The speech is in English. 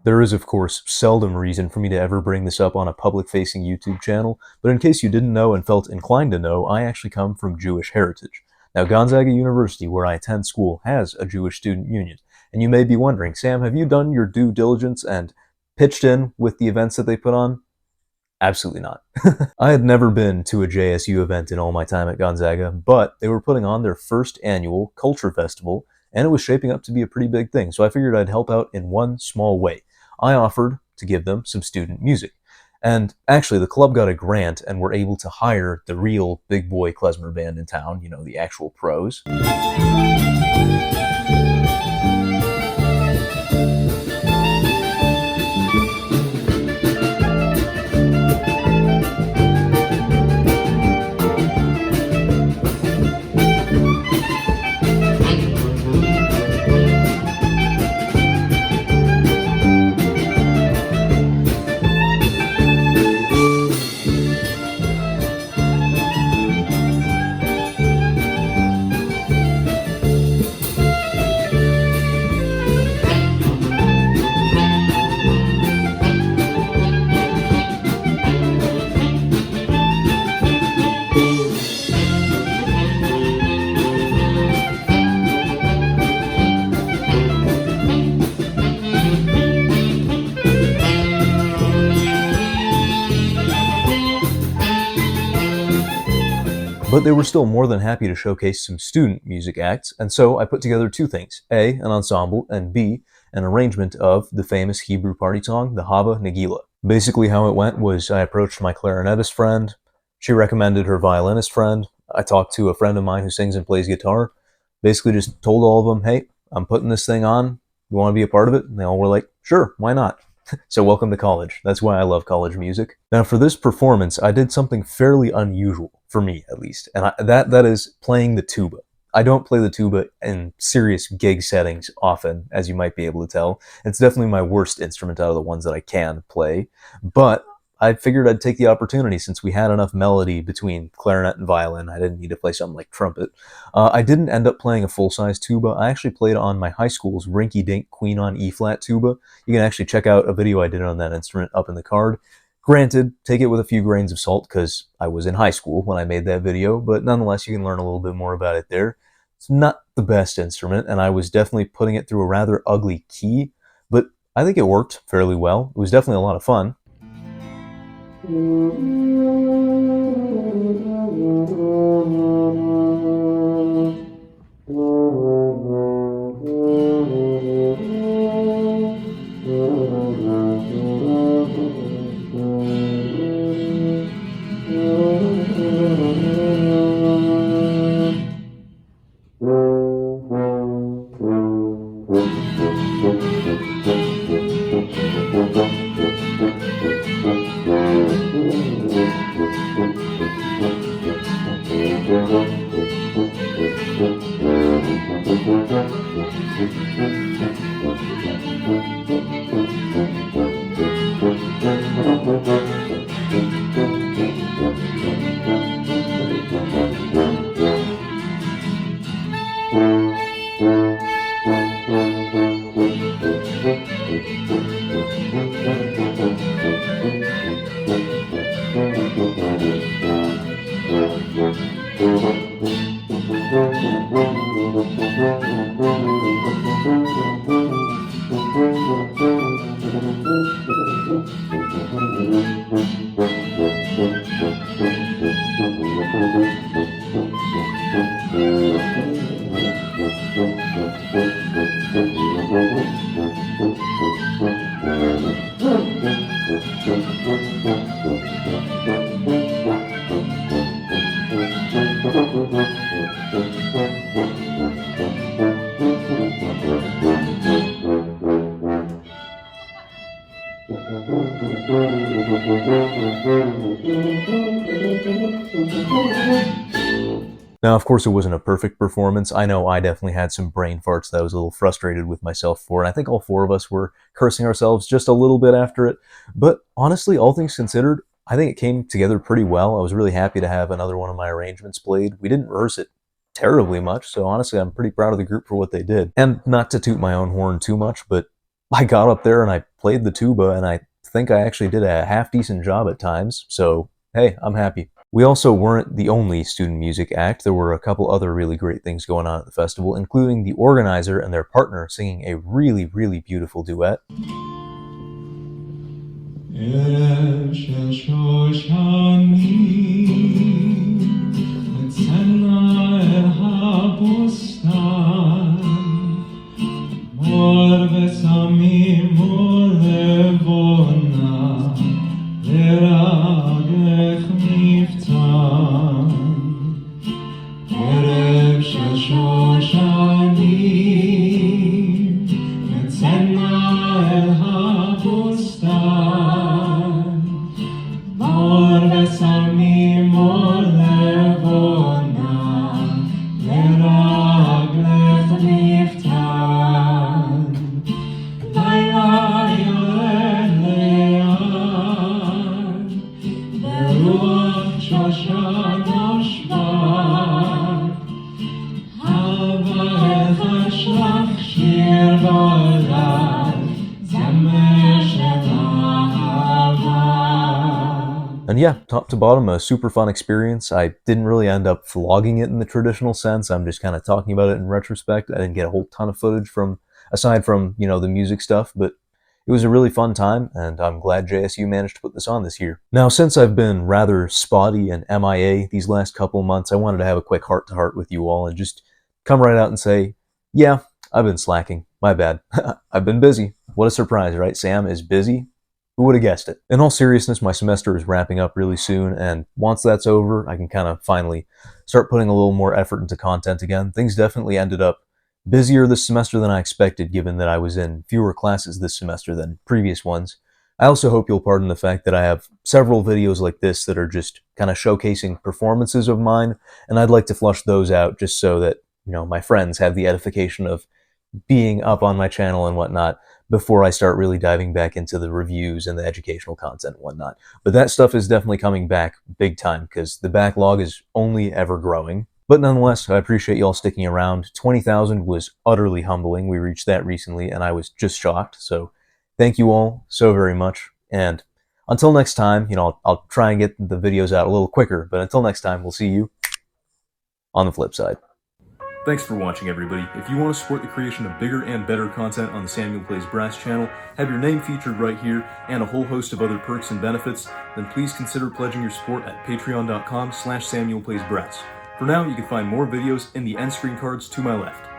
There is, of course, seldom reason for me to ever bring this up on a public-facing YouTube channel, but in case you didn't know and felt inclined to know, I actually come from Jewish heritage. Now, Gonzaga University, where I attend school, has a Jewish student union, and you may be wondering, Sam, have you done your due diligence and pitched in with the events that they put on? Absolutely not. I had never been to a JSU event in all my time at Gonzaga, but they were putting on their first annual Culture Festival, and it was shaping up to be a pretty big thing, so I figured I'd help out in one small way. I offered to give them some student music. And actually, the club got a grant and were able to hire the real big boy Klezmer band in town, you know, the actual pros. But they were still more than happy to showcase some student music acts, and so I put together two things: A, an ensemble, and B, an arrangement of the famous Hebrew party song, the Hava Nagila. Basically how it went was I approached my clarinetist friend, she recommended her violinist friend, I talked to a friend of mine who sings and plays guitar, basically just told all of them, hey, I'm putting this thing on, you want to be a part of it? And they all were like, sure, why not? So welcome to college. That's why I love college music. Now for this performance, I did something fairly unusual, for me at least, and that is playing the tuba. I don't play the tuba in serious gig settings often, as you might be able to tell. It's definitely my worst instrument out of the ones that I can play, but I figured I'd take the opportunity since we had enough melody between clarinet and violin. I didn't need to play something like trumpet. I didn't end up playing a full-size tuba. I actually played on my high school's rinky-dink Couesnon E-flat tuba. You can actually check out a video I did on that instrument up in the card. Granted, take it with a few grains of salt because I was in high school when I made that video, but nonetheless, you can learn a little bit more about it there. It's not the best instrument, and I was definitely putting it through a rather ugly key, but I think it worked fairly well. It was definitely a lot of fun. Now, of course, it wasn't a perfect performance. I know I definitely had some brain farts that I was a little frustrated with myself for, and I think all four of us were cursing ourselves just a little bit after it. But honestly, all things considered, I think it came together pretty well. I was really happy to have another one of my arrangements played. We didn't rehearse it terribly much, so honestly, I'm pretty proud of the group for what they did. And not to toot my own horn too much, but I got up there and I played the tuba, and I think I actually did a half-decent job at times, so hey, I'm happy. We also weren't the only student music act. There were a couple other really great things going on at the festival, including the organizer and their partner singing a really, really beautiful duet. And yeah, top to bottom, a super fun experience. I didn't really end up vlogging it in the traditional sense. I'm just kind of talking about it in retrospect. I didn't get a whole ton of footage aside from, the music stuff, but it was a really fun time, and I'm glad JSU managed to put this on this year. Now, since I've been rather spotty and MIA these last couple of months, I wanted to have a quick heart-to-heart with you all and just come right out and say, yeah, I've been slacking. My bad. I've been busy. What a surprise, right? Sam is busy. Who would have guessed it? In all seriousness, my semester is wrapping up really soon, and once that's over, I can kind of finally start putting a little more effort into content again. Things definitely ended up busier this semester than I expected, given that I was in fewer classes this semester than previous ones. I also hope you'll pardon the fact that I have several videos like this that are just kind of showcasing performances of mine, and I'd like to flush those out just so that, my friends have the edification of being up on my channel and whatnot before I start really diving back into the reviews and the educational content and whatnot. But that stuff is definitely coming back big time because the backlog is only ever growing. But nonetheless, I appreciate y'all sticking around. 20,000 was utterly humbling. We reached that recently, and I was just shocked. So thank you all so very much. And until next time, I'll try and get the videos out a little quicker. But until next time, we'll see you on the flip side. Thanks for watching, everybody. If you want to support the creation of bigger and better content on the Samuel Plays Brass channel, have your name featured right here, and a whole host of other perks and benefits, then please consider pledging your support at patreon.com/SamuelPlaysBrass. For now, you can find more videos in the end screen cards to my left.